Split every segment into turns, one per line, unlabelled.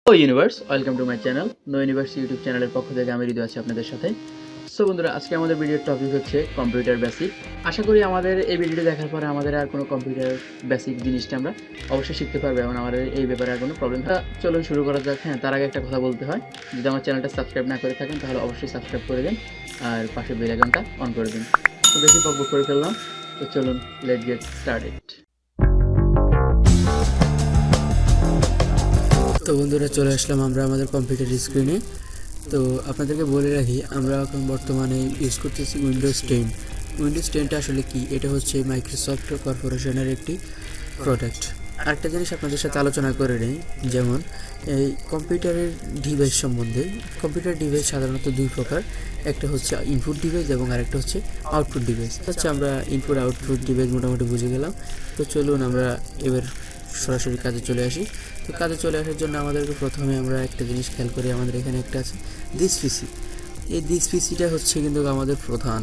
Hello universe, welcome to my channel know universe YouTube চ্যানেলের পক্ষ থেকে আমি হৃদয় আছি আপনাদের সাথে। সো বন্ধুরা, আজকে আমাদের ভিডিওর টপিক হচ্ছে কম্পিউটার বেসিক। আশা করি আমাদের এই ভিডিওটি দেখার পরে আমাদের আর কোনো কম্পিউটার বেসিক জিনিসটা আমরা অবশ্যই শিখতে পারবো এবং আমাদের এই ব্যাপারে আর কোনো প্রবলেম হয়। চলুন শুরু করা যাক। হ্যাঁ, তার আগে একটা কথা বলতে হয়, যদি আমার চ্যানেলটা সাবস্ক্রাইব না করে থাকেন তাহলে অবশ্যই সাবস্ক্রাইব করে দিন আর পাশে বেল আইকনটা অন করে দিন। তো বেশি বকবক করে ফেললাম, তো চলুন লেট গেট স্টার্টেড।
তো বন্ধুরা, চলে আসলাম আমরা আমাদের কম্পিউটার স্ক্রিনে। তো আপনাদেরকে বলে রাখি, আমরা এখন বর্তমানে ইউজ করতেছি উইন্ডোজ 10টা আসলে কি, এটা হচ্ছে মাইক্রোসফট কর্পোরেশনের একটি প্রোডাক্ট। আরেকটা জিনিস আপনাদের সাথে আলোচনা করে নিই, যেমন এই কম্পিউটারের ডিভাইস সম্বন্ধে। কম্পিউটার ডিভাইস সাধারণত দুই প্রকার, একটা হচ্ছে ইনপুট ডিভাইস এবং আরেকটা হচ্ছে আউটপুট ডিভাইস। হচ্ছে আমরা ইনপুট আউটপুট ডিভাইস মোটামুটি বুঝে গেলাম। তো চলুন আমরা এবার সরাসরি কাজে চলে আসি। তো কাজে চলে আসার জন্য আমাদেরকে প্রথমে আমরা একটা জিনিস খেয়াল করি, আমাদের এখানে একটা আছে দিস পিসি। এই দিস পিসিটা হচ্ছে কিন্তু আমাদের প্রধান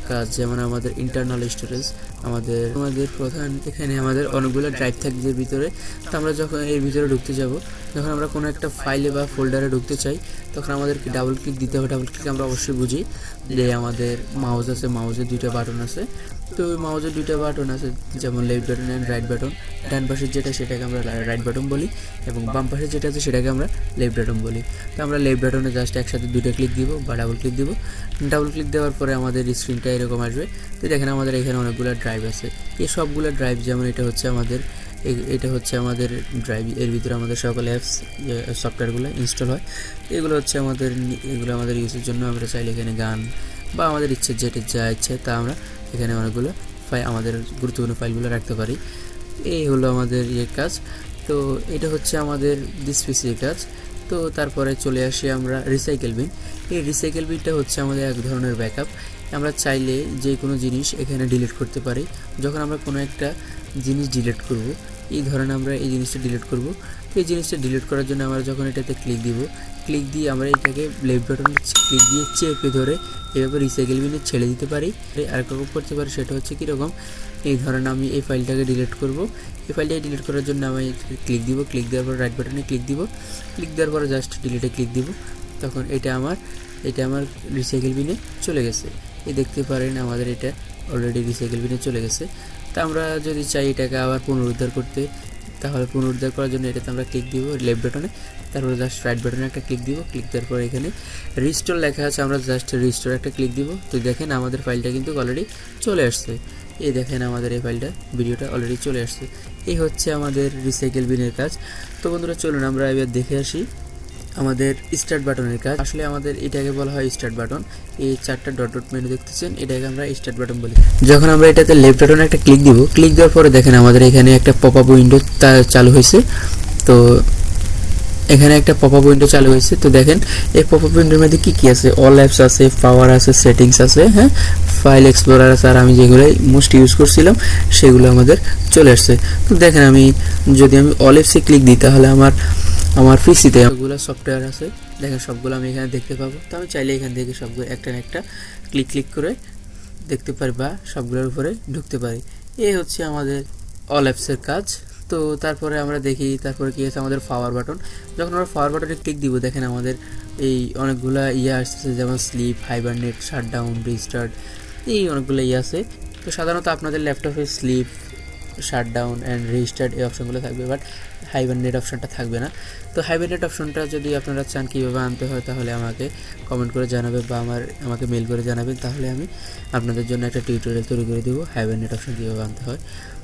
কাজ, যেমন আমাদের ইন্টারনাল স্টোরেজ, আমাদের প্রধান। এখানে আমাদের অনেকগুলো ড্রাইভ থাকবে এর ভিতরে। তো আমরা যখন এর ভিতরে ঢুকতে যাব, যখন আমরা কোনো একটা ফাইলে বা ফোল্ডারে ঢুকতে চাই, তখন আমাদেরকে ডাবল ক্লিক দিতে হবে। ডাবল ক্লিক আমরা অবশ্যই বুঝি যে আমাদের মাউস আছে, মাউসের দুইটা বাটন আছে। তো ওই মাউসের দুইটা বাটন আছে, যেমন left button and right button. ডান পাশের যেটা সেটাকে আমরা রাইট বাটন বলি এবং বাম পাশের যেটা আছে সেটাকে আমরা লেফট বাটন বলি। তো আমরা লেফট বাটনে জাস্ট একসাথে দুইটা ক্লিক দিব বা ডাবল ক্লিক দিব। ডাবল ক্লিক দেওয়ার পরে আমাদের স্ক্রিনটা এরকম আসবে। তো দেখেন আমাদের এখানে অনেকগুলো ড্রাইভ আছে। এই সবগুলো ড্রাইভ, যেমন এটা হচ্ছে আমাদের ড্রাইভ, এর ভিতরে আমাদের সকল অ্যাপস সফটওয়্যারগুলো ইনস্টল হয়। এগুলো আমাদের ইউজের জন্য আমরা চাইলে এখানে গান বা আমাদের ইচ্ছে যেটা যা ইচ্ছে তা আমরা এখানে অনেকগুলো আমাদের গুরুত্বপূর্ণ ফাইলগুলো রাখতে পারি। এই হলো আমাদের কাজ। তো এটা হচ্ছে আমাদের দিস পিসির কাজ। তো তারপরে চলে আসি আমরা রিসাইকেল বিন। এই রিসাইকেল বিনটা হচ্ছে আমাদের এক ধরনের ব্যাকআপ। আমরা চাইলে যে কোনো জিনিস এখানে ডিলিট করতে পারি। যখন আমরা কোনো একটা জিনিস ডিলিট করব, এই ধরনের আমরা এই জিনিসটা ডিলিট করব। তো এই জিনিসটা ডিলিট করার জন্য আমরা যখন এটাতে ক্লিক দিয়ে আমরা এটাকে লেফট বাটন ক্লিক দিয়ে চেপে ধরে এভাবে রিসাইকেল বিনে ছেড়ে দিতে পারি। আরেকটা করতে পারি, সেটা হচ্ছে কীরকম, এই ধরনের আমি এই ফাইলটাকে ডিলিট করব। এই ফাইলটাকে ডিলিট করার জন্য আমি ক্লিক দিব, ক্লিক দেওয়ার পর রাইট বাটনে ক্লিক দিব, ক্লিক দেওয়ার পরে জাস্ট ডিলিটে ক্লিক দিব। তখন এটা আমার রিসাইকেল বিনে চলে গেছে। এই দেখতে পারেন আমাদের এটা অলরেডি রিসাইকেল বিনে চলে গেছে। তা আমরা যদি চাই এটাকে আবার পুনরুদ্ধার করতে, তাহলে পুনরুদ্ধার করার জন্য এটাতে আমরা ক্লিক দিব লেফট বাটনে, তারপরে জাস্ট রাইট বাটনে একটা ক্লিক দিব। ক্লিক দেওয়ার পর এখানে রিস্টোর লেখা আছে, আমরা জাস্ট রিস্টোর একটা ক্লিক দিব। তো দেখেন আমাদের ফাইলটা কিন্তু অলরেডি চলে আসছে। এই দেখেন আমাদের এই ভিডিওটা অলরেডি চলে আসছে। এই হচ্ছে আমাদের রিসাইকেল বিনের কাজ। তো বন্ধুরা, চলুন আমরা এবার দেখে আসি আমাদের স্টার্ট বাটনের কাজ। আসলে আমাদের এটাকে বলা হয় স্টার্ট বাটন। এই চারটা ডট মেনু দেখতেছেন, এটাকে আমরা স্টার্ট বাটন বলি। যখন আমরা এটাতে লেফট বাটনে একটা ক্লিক দিব, ক্লিক দেওয়ার পরে দেখেন আমাদের এখানে একটা পপ আপ উইন্ডো চালু হয়েছে। তো এখানে একটা পপ আপ উইন্ডো চালু হয়েছে। তো দেখেন এই পপ আপ উইন্ডোর মধ্যে কী আছে, অল অ্যাপস আছে, পাওয়ার আছে, সেটিংস আছে, হ্যাঁ, ফাইল এক্সপ্লোরার আছে, আর আমি যেগুলো মোস্ট ইউজ করছিলাম সেগুলো আমাদের চলে আসছে। তো দেখেন যদি আমি অল অ্যাপসে ক্লিক দিই, তাহলে আমার পিসিতে সবগুলো সফটওয়্যার আছে, দেখেন সবগুলো আমি এখানে দেখতে পাবো। তো আমি চাইলে এখান থেকে সবগুলো একটা ক্লিক করে দেখতে পারি বা সবগুলোর উপরে ঢুকতে পারি। এই হচ্ছে আমাদের অল অ্যাপসের কাজ। তো তারপরে আমরা দেখি তারপরে কি আছে আমাদের পাওয়ার বাটন। যখন আমরা পাওয়ার বাটনে ক্লিক দিব, দেখেন আমাদের এই অনেকগুলো আসছে, যেমন স্লিপ, হাইবারনেট, শাটডাউন, রিস্টার্ট, এই অনেকগুলো আছে। তো সাধারণত আপনাদের ল্যাপটপে স্লিপ, শাটডাউন অ্যান্ড রিস্টার্ট এই অপশনগুলো থাকবে, বাট হাইবারনেট অপশনটা থাকবে না। তো হাইবারনেট অপশনটা যদি আপনারা চান কীভাবে আনতে হয়, তাহলে আমাকে কমেন্ট করে জানাবেন বা আমাকে মেল করে জানাবেন, তাহলে আমি আপনাদের জন্য একটা টিউটোরিয়াল তৈরি করে দেবো হাইবারনেট অপশন কীভাবে আনতে হয়।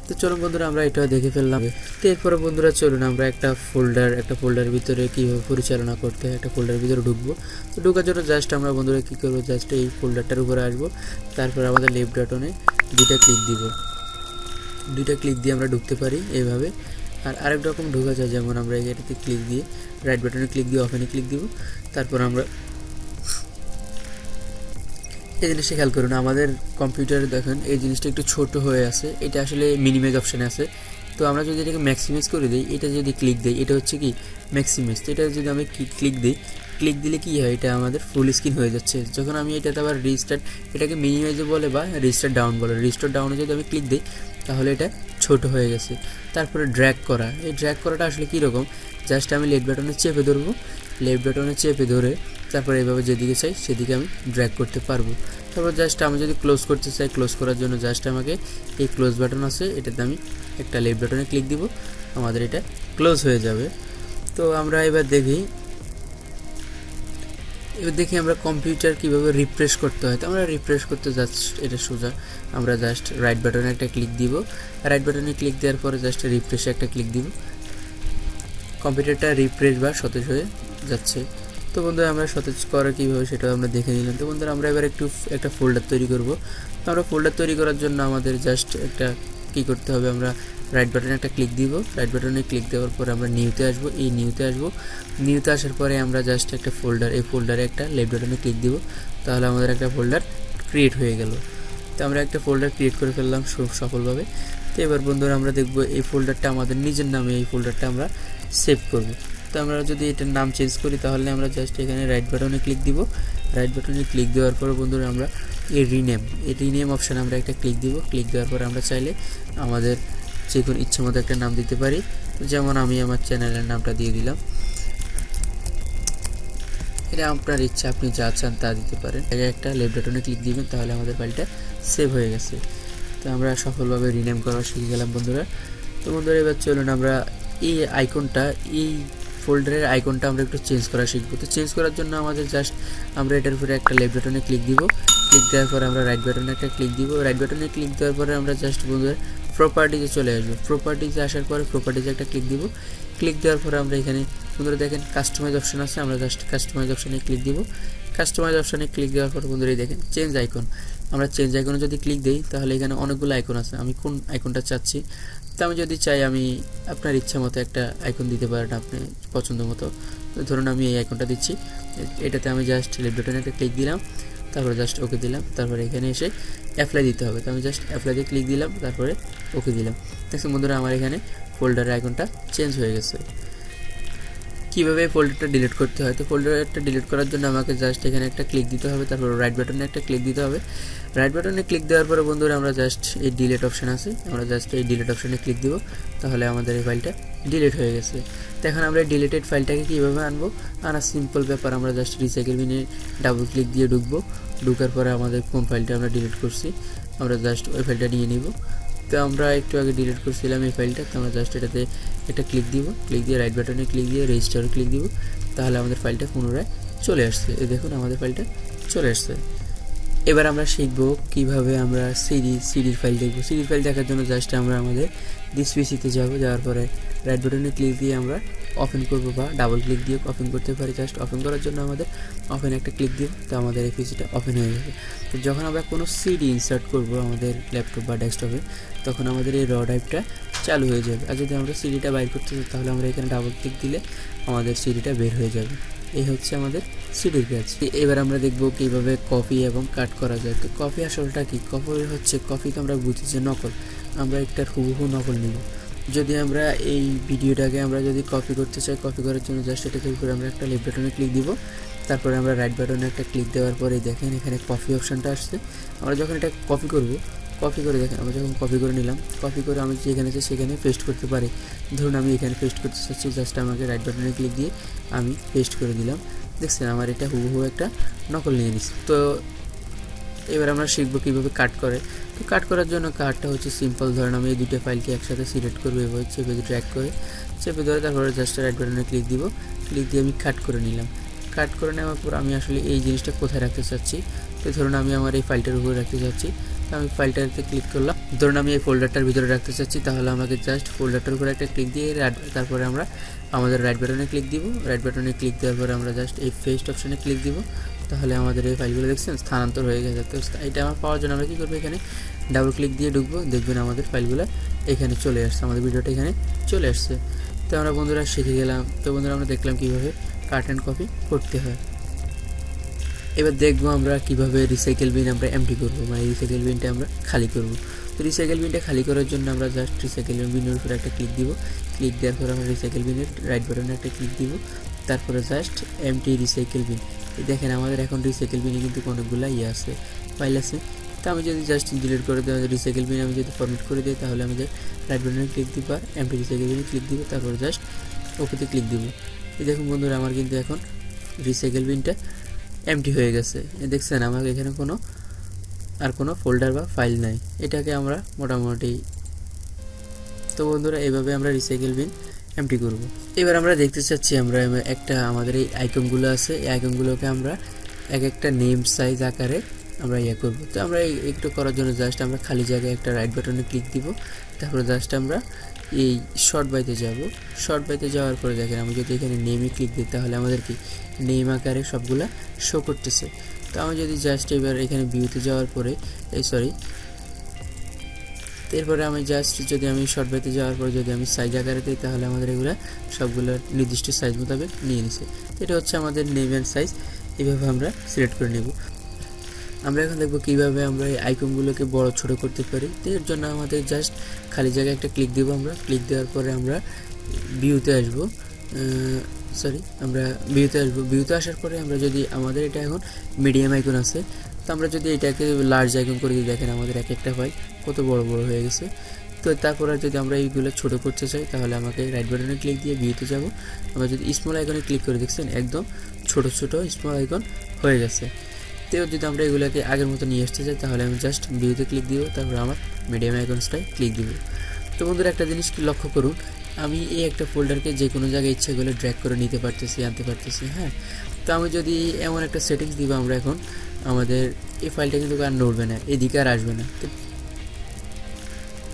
তো চলুন বন্ধুরা, আমরা এটা দেখে ফেললাম। তো এরপরে বন্ধুরা চলুন আমরা একটা ফোল্ডারের ভিতরে কীভাবে পরিচালনা করতে হয়, একটা ফোল্ডারের ভিতরে ঢুকবো। তো ঢোকার জন্য জাস্ট আমরা বন্ধুরা কী করবো, জাস্ট এই ফোল্ডারটার উপরে আসবো, তারপর আমাদের লেফট বাটনে দুইটা ক্লিক দিয়ে আমরা ঢুকতে পারি এইভাবে। আর আরেক রকম ঢোকা যায়, যেমন আমরা এটাতে ক্লিক দিয়ে রাইট বাটনে ক্লিক দিয়ে ওপেনে ক্লিক দিব। তারপর আমরা এই জিনিসটা খেয়াল করুন, আমাদের কম্পিউটারে দেখেন এই জিনিসটা একটু ছোট হয়ে আছে, এটা আসলে মিনিমাইজ অপশানে আছে। তো আমরা যদি এটাকে ম্যাক্সিমাইজ করে দিই, এটা যদি ক্লিক দিই, এটা হচ্ছে কি ম্যাক্সিমাইজ। তো এটা যদি আমি ক্লিক দিলে কি হয়, এটা আমাদের ফুল স্ক্রিন হয়ে যাচ্ছে। যখন আমি এটাতে আবার রিস্টার্ট, এটাকে মিনিমাইজও বলে বা রিস্টার্ট ডাউন বলে, রিস্টার্ট ডাউনে যদি আমি ক্লিক দিই, তাহলে এটা ছোট হয়ে গেছে। তারপরে ড্র্যাগ করা, এই ড্র্যাগ করাটা আসলে কীরকম, জাস্ট আমি লেফট বাটনে চেপে ধরবো, লেফট বাটনে চেপে ধরে তারপরে এইভাবে যেদিকে চাই সেদিকে আমি ড্র্যাগ করতে পারবো। তারপর জাস্ট আমি যদি ক্লোজ করতে চাই, ক্লোজ করার জন্য জাস্ট আমাকে এই ক্লোজ বাটন আছে, এটাতে আমি একটা লেফট বাটনে ক্লিক দিব, আমাদের এটা ক্লোজ হয়ে যাবে। তো আমরা এবার দেখি আমরা কম্পিউটার কীভাবে রিফ্রেশ করতে হয়। তো আমরা রিফ্রেশ করতে যাচ্ছি, এটা সোজা আমরা জাস্ট রাইট বাটনে একটা ক্লিক দিব, রাইট বাটনে ক্লিক দেওয়ার পরে জাস্ট রিফ্রেশে একটা ক্লিক দিব, কম্পিউটারটা রিফ্রেশ বা সতেজ হয়ে যাচ্ছে। তো বন্ধুরা আমরা সতেজ করা কীভাবে সেটা আমরা দেখে নিলাম। তো বন্ধুরা আমরা এবার একটা ফোল্ডার তৈরি করব। তো আমরা ফোল্ডার তৈরি করার জন্য আমাদের জাস্ট একটা কী করতে হবে, আমরা রাইট বাটনে একটা ক্লিক দিব, রাইট বাটনে ক্লিক দেওয়ার পরে আমরা নিউতে আসবো, এই নিউতে আসার পরে আমরা জাস্ট একটা ফোল্ডার, এই ফোল্ডারে একটা লেফট বাটনে ক্লিক দিব, তাহলে আমাদের একটা ফোল্ডার ক্রিয়েট হয়ে গেল। তো আমরা একটা ফোল্ডার ক্রিয়েট করে ফেললাম সফলভাবে। তো এবার বন্ধুরা আমরা দেখব এই ফোল্ডারটা আমাদের নিজের নামে, এই ফোল্ডারটা আমরা সেভ করব। তো আমরা যদি এটার নাম চেঞ্জ করি তাহলে আমরা জাস্ট এখানে রাইট বাটনে ক্লিক দিব, রাইট বাটনে ক্লিক দেওয়ার পর বন্ধুরা আমরা এই রিনেম অপশানে আমরা একটা ক্লিক দিব, ক্লিক দেওয়ার পর আমরা চাইলে আমাদের যে কোনো ইচ্ছে মতো একটা নাম দিতে পারি, যেমন আমি আমার চ্যানেলের নামটা দিয়ে দিলাম। এটা আপনার ইচ্ছা, আপনি যা চান তা দিতে পারেন। আগে একটা লেফট বাটনে ক্লিক দিবেন, তাহলে আমাদের ফাইলটা সেভ হয়ে গেছে। তো আমরা সফলভাবে রিনেম করা শিখে গেলাম বন্ধুরা। তো বন্ধুরা এবার চলুন আমরা এই আইকনটা, এই ফোল্ডারের আইকনটা আমরা একটু চেঞ্জ করা শিখবো। তো চেঞ্জ করার জন্য আমাদের জাস্ট আমরা এটার উপরে একটা লেফট বাটনে ক্লিক দিব, ক্লিক দেওয়ার পরে আমরা রাইট বাটনে একটা ক্লিক দিব, রাইট বাটনে ক্লিক দেওয়ার পরে আমরা জাস্ট বন্ধুরা প্রপার্টিজে চলে আসবো, প্রপার্টিজে আসার পরে প্রপার্টিজে একটা ক্লিক দিব, ক্লিক দেওয়ার পরে আমরা এখানে বন্ধুরা দেখেন কাস্টমাইজ অপশন আছে, আমরা জাস্ট কাস্টমাইজ অপশানে ক্লিক দিব, কাস্টমাইজ অপশানে ক্লিক দেওয়ার পরে বন্ধুরা দেখেন চেঞ্জ আইকন, আমরা চেঞ্জ আইকনে যদি ক্লিক দিই তাহলে এখানে অনেকগুলো আইকন আছে, আমি কোন আইকনটা চাচ্ছি। তো আমি যদি চাই আমি আপনার ইচ্ছা মতো একটা আইকন দিতে পারেন, আপনি পছন্দ মতো। ধরুন আমি এই আইকনটা দিচ্ছি, এটাতে আমি জাস্ট লেফট বাটনে একটা ক্লিক দিলাম, তারপরে জাস্ট ওকে দিলাম, তারপরে এখানে এসে অ্যাপ্লাই দিতে হবে। তো আমি জাস্ট অ্যাপ্লাইতে ক্লিক দিলাম, তারপরে ওকে দিলাম। দেখুন বন্ধুরা আমার এখানে ফোল্ডারের আইকনটা চেঞ্জ হয়ে গেছে। কীভাবে ফোল্ডারটা ডিলিট করতে হয়, তো ফোল্ডারটা ডিলিট করার জন্য আমাকে জাস্ট এখানে একটা ক্লিক দিতে হবে, তারপর রাইট বাটনে একটা ক্লিক দিতে হবে, রাইট বাটনে ক্লিক দেওয়ার পরে বন্ধুরা আমরা জাস্ট এই ডিলিট অপশান আছে, আমরা জাস্ট এই ডিলিট অপশানে ক্লিক দিব, তাহলে আমাদের এই ফাইলটা ডিলিট হয়ে গেছে। তো এখন আমরা ডিলিটেড ফাইলটাকে কীভাবে আনা সিম্পল ব্যাপার, আমরা জাস্ট রিসাইকেল বিনে ডাবল ক্লিক দিয়ে ঢুকার পরে আমাদের কোন ফাইলটা আমরা ডিলিট করছি আমরা জাস্ট ওই ফাইলটা নিয়ে নিব। তো আমরা একটু আগে ডিলিট করছিলাম এই ফাইলটা, তো আমরা জাস্ট এটাতে একটা ক্লিক দিব, ক্লিক দিয়ে রাইট বাটনে ক্লিক দিয়ে রেজিস্টারে ক্লিক দিব, তাহলে আমাদের ফাইলটা পুনরায় চলে আসছে। এই দেখুন আমাদের ফাইলটা চলে আসছে। এবার আমরা শিখব কিভাবে আমরা সিডির ফাইল দেখব। সিডির ফাইল দেখার জন্য জাস্ট আমরা আমাদের দিস পিসিতে যাওয়ার পরে রাইট বাটনে ক্লিক দিয়ে আমরা ওপেন করব বা ডাবল ক্লিক দিয়ে ওপেন করতে পারি। জাস্ট ওপেন করার জন্য আমাদের ওপেন একটা ক্লিক দিব, তো আমাদের এই পিসিটা ওপেন হয়ে যাবে। তো যখন আমরা কোনো সিডি ইনসার্ট করব আমাদের ল্যাপটপ বা ডেস্কটপে, তখন আমাদের এই র ড্রাইভটা চালু হয়ে যাবে। আর যদি আমরা সিডিটা বাইর করতে চাই তাহলে আমরা এখানে ডাবল ক্লিক দিলে আমাদের সিডিটা বের হয়ে যাবে। এই হচ্ছে আমাদের সিডির কাজ। এবার আমরা দেখব কীভাবে কপি এবং কাট করা যায়। তো কপি আসলটা কি, কপি তো আমরা বুঝি যে নকল, আমরা একটা হুবহু নকল নিব। যদি আমরা এই ভিডিওটাকে আমরা যদি কপি করতে চাই, কপি করার জন্য জাস্ট এটাতে উপরে আমরা একটা লেফট বাটনে ক্লিক দিব, তারপরে আমরা রাইট বাটনে একটা ক্লিক দেওয়ার পরে দেখেন এখানে কপি অপশানটা আসছে। আমরা যখন এটা কপি করে দেখেন আমরা যখন কপি করে নিলাম, কপি করে আমি যেখানে চাই সেখানে পেস্ট করতে পারি। ধরুন আমি এখানে পেস্ট করতে চাচ্ছি, জাস্ট আমাকে রাইট বাটনে ক্লিক দিয়ে আমি পেস্ট করে দিলাম। দেখছেন আমার এটা হুবহু একটা নকল নিয়ে নিচ্ছে। তো এবার আমরা শিখবো কীভাবে কাট করে। তো কাট করার জন্য কাটটা হচ্ছে সিম্পল। ধরেন আমি এই দুটো ফাইলকে একসাথে সিলেক্ট করবো, এবার চেপে ধরে তারপরে জাস্ট রাইট বাটনে ক্লিক দিব, ক্লিক দিয়ে আমি কাট করে নিলাম। কাট করে নেওয়ার পর আমি আসলে এই জিনিসটা কোথায় রাখতে চাচ্ছি, তো ধরুন আমি আমার এই ফাইলটার উপরে রাখতে চাচ্ছি, তো আমি ফাইলটাতে ক্লিক করলাম। ধরুন আমি এই ফোল্ডারটার ভিতরে রাখতে চাচ্ছি, তাহলে আমাকে জাস্ট ফোল্ডারটার উপরে একটা ক্লিক দিয়ে তারপরে আমরা আমাদের রাইট বাটনে ক্লিক দিব, রাইট বাটনে ক্লিক দেওয়ার পরে আমরা জাস্ট এই পেস্ট অপশানে ক্লিক দিব, তাহলে আমাদের এই ফাইলগুলো দেখছেন স্থানান্তর হয়ে গেছে। তো এটা আমার পাওয়ার জন্য আমরা কী করবো, এখানে ডাবল ক্লিক দিয়ে ঢুকবো, দেখবেন আমাদের ফাইলগুলো এখানে চলে আসছে, আমাদের ভিডিওটা এখানে চলে আসছে। তো আমরা বন্ধুরা শিখে গেলাম। তো বন্ধুরা আমরা দেখলাম কীভাবে কাট অ্যান্ড কপি করতে হয়। এবার দেখবো আমরা কীভাবে রিসাইকেল বিন আমরা এমটি করবো, মানে রিসাইকেল বিনটা আমরা খালি করব। তো রিসাইকেল বিনটা খালি করার জন্য আমরা জাস্ট রিসাইকেল বিনের উপরে একটা ক্লিক দিব, ক্লিক দেওয়ার পর আমরা রিসাইকেল বিনের রাইট বাটনে একটা ক্লিক দিব, তারপরে জাস্ট এমটি রিসাইকেল বিন। দেখেন আমাদের এখন রিসাইকেল বিনে কিন্তু অনেকগুলো আছে, ফাইল আছে। তো আমি যদি জাস্ট ডিলিট করে দিই, রিসাইকেল বিন আমি যদি ফরম্যাট করে দিই, তাহলে আমি রাইট বাটনে ক্লিক দিব আর এমটি রিসাইকেল বিনে ক্লিক দিব, তারপর জাস্ট ওকেতে ক্লিক দিব। এই দেখুন বন্ধুরা আমার কিন্তু এখন রিসাইকেল বিনটা এমটি হয়ে গেছে। দেখছেন আমার এখানে কোনো ফোল্ডার বা ফাইল নাই। এটাকে আমরা মোটামুটি, তো বন্ধুরা এইভাবে আমরা রিসাইকেল বিন এমটি করব। এবার আমরা দেখতে চাচ্ছি আমরা একটা আমাদের এই আইকনগুলো আছে, এই আইকনগুলোকে আমরা এক একটা নেম সাইজ আকারে আমরা করব। তো আমরা একটু করার জন্য জাস্ট আমরা খালি জায়গায় একটা রাইট বাটনে ক্লিক দিব, তারপরে জাস্ট আমরা এই শর্ট বাইতে যাব। শর্ট বাইতে যাওয়ার পরে দেখেন আমি যদি এখানে নেমে ক্লিক দিই, তাহলে আমাদের কি নেম আকারে সবগুলা শো করতেছে। তো আমি যদি জাস্ট এবার এখানে ভিউতে যাওয়ার পরে এরপরে আমি জাস্ট যদি আমি শর্ট বাইতে যাওয়ার পরে যদি আমি সাইজ আকারে দিই, তাহলে আমাদের এগুলো সবগুলো নির্দিষ্ট সাইজ মোতাবেক নিয়ে নিছে। এটা হচ্ছে আমাদের নেম অ্যান্ড সাইজ, এইভাবে আমরা সিলেক্ট করে নেব। আমরা এখন দেখব কীভাবে আমরা এই আইকনগুলোকে বড় ছোট করতে পারি। তো এর জন্য আমাদের জাস্ট খালি জায়গায় একটা ক্লিক দেবো। আমরা ক্লিক দেওয়ার পরে আমরা ভিউতে আসবো, ভিউতে আসার পরে আমরা যদি আমাদের এটা এখন মিডিয়াম আইকন আছে, তো আমরা যদি এটাকে লার্জ আইকন করে দিই, দেখেন আমাদের এক একটা ফাইল কত বড় বড় হয়ে গেছে। তো তারপরে যদি আমরা এইগুলো ছোট করতে চাই, তাহলে আমাকে রাইট বাটনে ক্লিক দিয়ে ভিউতে যাব। আমরা যদি স্মল আইকনে ক্লিক করে দেখছেন একদম ছোট ছোট স্মল আইকন হয়ে গেছে। তো যদি আমরা এগুলোকে আগের মতো নিয়ে আসতে চাই, তাহলে আমি জাস্ট ভিউতে ক্লিক দিব, তারপর আমার মিডিয়াম আইকনসটায় ক্লিক দিব। তো বন্ধুরা একটা জিনিস কি লক্ষ্য করুন, আমি এই একটা ফোল্ডারকে যে কোনো জায়গায় ইচ্ছা করলে ড্র্যাগ করে নিতে পারতেছি, আনতে পারতেছি। হ্যাঁ, তো আমি যদি এমন একটা সেটিংস দিব, আমরা এখন আমাদের এই ফাইলটা কিন্তু আর নড়বে না, এদিকে আর আসবে না।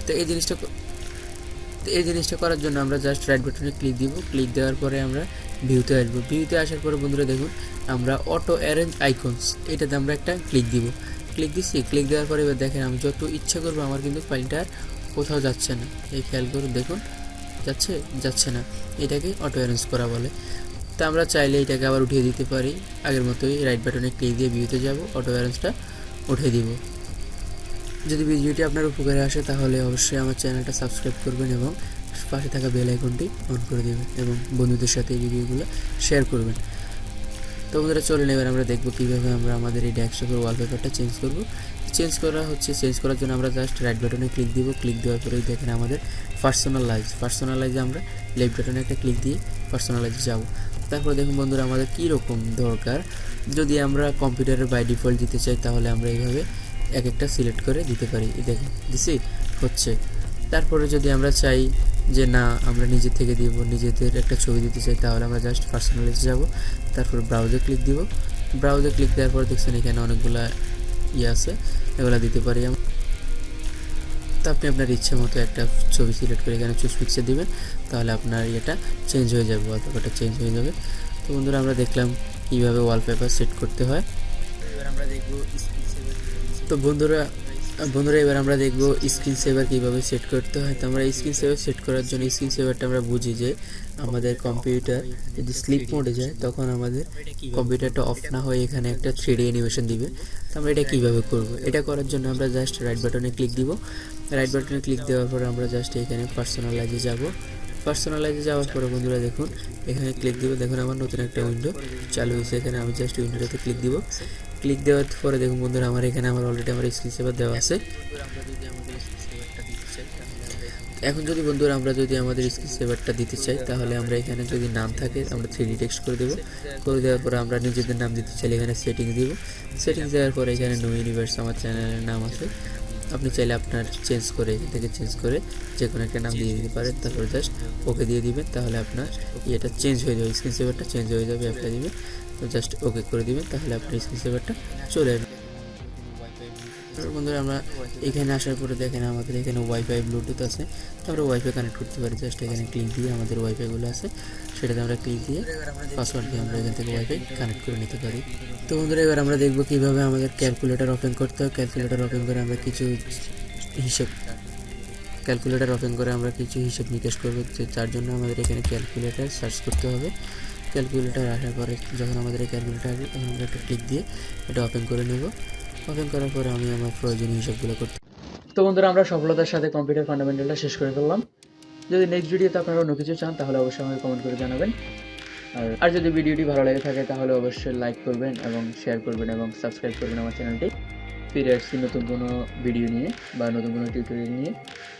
তো এই জিনিসটা করার জন্য আমরা জাস্ট রাইট বাটনে ক্লিক দিব। ক্লিক দেওয়ার পরে আমরা ভিউতে আসবো। ভিউতে আসার পরে বন্ধুরা দেখুন আমরা অটো অ্যারেঞ্জ আইকনস, এটাতে আমরা একটা ক্লিক দিব। ক্লিক দিচ্ছি, ক্লিক দেওয়ার পরে এবার দেখেন আমি যত ইচ্ছা করবো আমার কিন্তু ফাইলটা আর কোথাও যাচ্ছে না। এই খেয়াল করুন, দেখুন যাচ্ছে না। এটাকে অটো অ্যারেঞ্জ করা বলে। তো আমরা চাইলে এটাকে আবার উঠিয়ে দিতে পারি। আগের মতোই রাইট বাটনে ক্লিক দিয়ে ভিউতে যাব, অটো অ্যারেঞ্জটা উঠিয়ে দিব। যদি ভিডিওটি আপনার উপকারে আসে, তাহলে অবশ্যই আমার চ্যানেলটা সাবস্ক্রাইব করবেন এবং পাশে থাকা বেল আইকনটি অন করে দেবেন এবং বন্ধুদের সাথে এই ভিডিওগুলো শেয়ার করবেন। তো বন্ধুরা চলুন এবার আমরা দেখব কীভাবে আমরা আমাদের এই ডেস্কটপের ওয়ালপেপারটা চেঞ্জ করব। চেঞ্জ করার জন্য আমরা জাস্ট রাইট বাটনে ক্লিক দিব। ক্লিক দেওয়ার পরেই দেখেন আমাদের পার্সোনালাইজে আমরা লেফট বাটনে একটা ক্লিক দিয়ে পার্সোনালাইজে যাব। তারপর দেখুন বন্ধুরা আমাদের কী রকম দরকার। যদি আমরা কম্পিউটারে বাই ডিফল্ট দিতে চাই, তাহলে আমরা এইভাবে এক একটা সিলেক্ট করে দিতে পারি। দেখেন দিছি হচ্ছে। তারপরে যদি আমরা চাই যে না আমরা নিজেদের একটা ছবি দিতে চাই, তাহলে আমরা জাস্ট পার্সোনালাইজে যাব, তারপর ব্রাউজে ক্লিক দিব। ব্রাউজে ক্লিক দেওয়ার পর দেখছেন এখানে অনেকগুলো আছে, এগুলো দিতে পারি আমরা। তো আপনি আপনার ইচ্ছে মতো একটা ছবি সিলেক্ট করে এখানে চুজ পিকচার দিবেন, তাহলে আপনার এটা চেঞ্জ হয়ে যাবে, ওয়ালপেপারটা চেঞ্জ হয়ে যাবে। তো বন্ধুরা আমরা দেখলাম কীভাবে ওয়ালপেপার সেট করতে হয়। এবার আমরা দেখব তো বন্ধুরা এবার আমরা দেখব স্ক্রিন সেভার কীভাবে সেট করতে হয়। তো আমরা স্ক্রিন সেভার সেট করার জন্য স্ক্রিন সেভারটা আমরা বুঝি যে আমাদের কম্পিউটার যদি স্লিপ মোডে যায়, তখন আমাদের কম্পিউটারটা অফ না হয়ে এখানে একটা 3D অ্যানিমেশন দিবে। তো আমরা এটা কীভাবে করব, এটা করার জন্য আমরা জাস্ট রাইট বাটনে ক্লিক দিব। রাইট বাটনে ক্লিক দেওয়ার পর আমরা জাস্ট এখানে পার্সোনালাইজে যাব। পার্সোনালাইজে যাওয়ার পরে বন্ধুরা দেখুন এখানে ক্লিক দিব। দেখুন আমার নতুন একটা উইন্ডো চালু হয়েছে, এখানে আমি জাস্ট উইন্ডোটাতে ক্লিক দিব। ক্লিক দেওয়ার পরে দেখুন বন্ধুরা আমার এখানে অলরেডি আমার স্ক্রিন সেভার দেওয়া আছে। এখন যদি বন্ধুরা আমরা আমাদের স্ক্রিন সেভারটা দিতে চাই, তাহলে আমরা এখানে যদি নাম থাকে আমরা 3D টেক্সট করে দেবো। করে দেওয়ার পরে আমরা নিজেদের নাম দিতে চাইলে এখানে সেটিংস দিব। সেটিংস দেওয়ার পরে এখানে নো ইউনিভার্স আমার চ্যানেলের নাম আছে। আপনি চাইলে আপনার চেঞ্জ করে যে কোনো একটা নাম দিয়ে দিতে পারেন। তারপর জাস্ট ওকে দিয়ে দিবেন, তাহলে আপনার এটা চেঞ্জ হয়ে যাবে, স্ক্রিন সেভারটা চেঞ্জ হয়ে যাবে। অ্যাপ্লাই দিবেন, তো জাস্ট ওকে করে দিবেন, তাহলে আপনার স্ক্রিন সেভারটা চলে আসবে। বন্ধুরা আমরা এখানে আসার পরে দেখেন আমাদের এখানে ওয়াইফাই ব্লুটুথ আছে, তো আমরা ওয়াইফাই কানেক্ট করতে পারি। জাস্ট এখানে ক্লিক দিয়ে আমাদের ওয়াইফাইগুলো আছে সেটাতে আমরা ক্লিক দিয়ে পাসওয়ার্ড দিয়ে আমরা এখান থেকে ওয়াইফাই কানেক্ট করে নিতে পারি। তো বন্ধুরা এবার আমরা দেখব কীভাবে আমাদের ক্যালকুলেটর ওপেন করতে হয়। ক্যালকুলেটর ওপেন করে আমরা কিছু হিসেব নিকেশ করবো, তার জন্য আমাদের এখানে ক্যালকুলেটর সার্চ করতে হবে। ক্যালকুলেটর আসার পরে যখন আমাদের এই ক্যালকুলেটর আসবে, তখন আমরা একটা ক্লিক দিয়ে এটা ওপেন করে নেব। ওপেন করার পরে আমি আমার প্রয়োজনীয় হিসাবগুলো করতে।
তো বন্ধুরা আমরা সফলতার সাথে কম্পিউটার ফান্ডামেন্টালটা শেষ করে ফেললাম। যদি নেক্সট ভিডিওতে আপনারা অন্য কিছু চান, তাহলে অবশ্যই আমাকে কমেন্ট করে জানাবেন। আর যদি ভিডিওটি ভালো লেগে থাকে, তাহলে অবশ্যই লাইক করবেন এবং শেয়ার করবেন এবং সাবস্ক্রাইব করবেন আমার চ্যানেলটি। ফিরে আসছি নতুন কোনো ভিডিও নিয়ে বা নতুন কোনো টিউটোরিয়াল নিয়ে।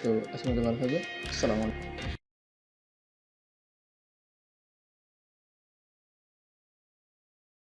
তো আজকের মতো ভালো থাকবেন। আসসালামু আলাইকুম।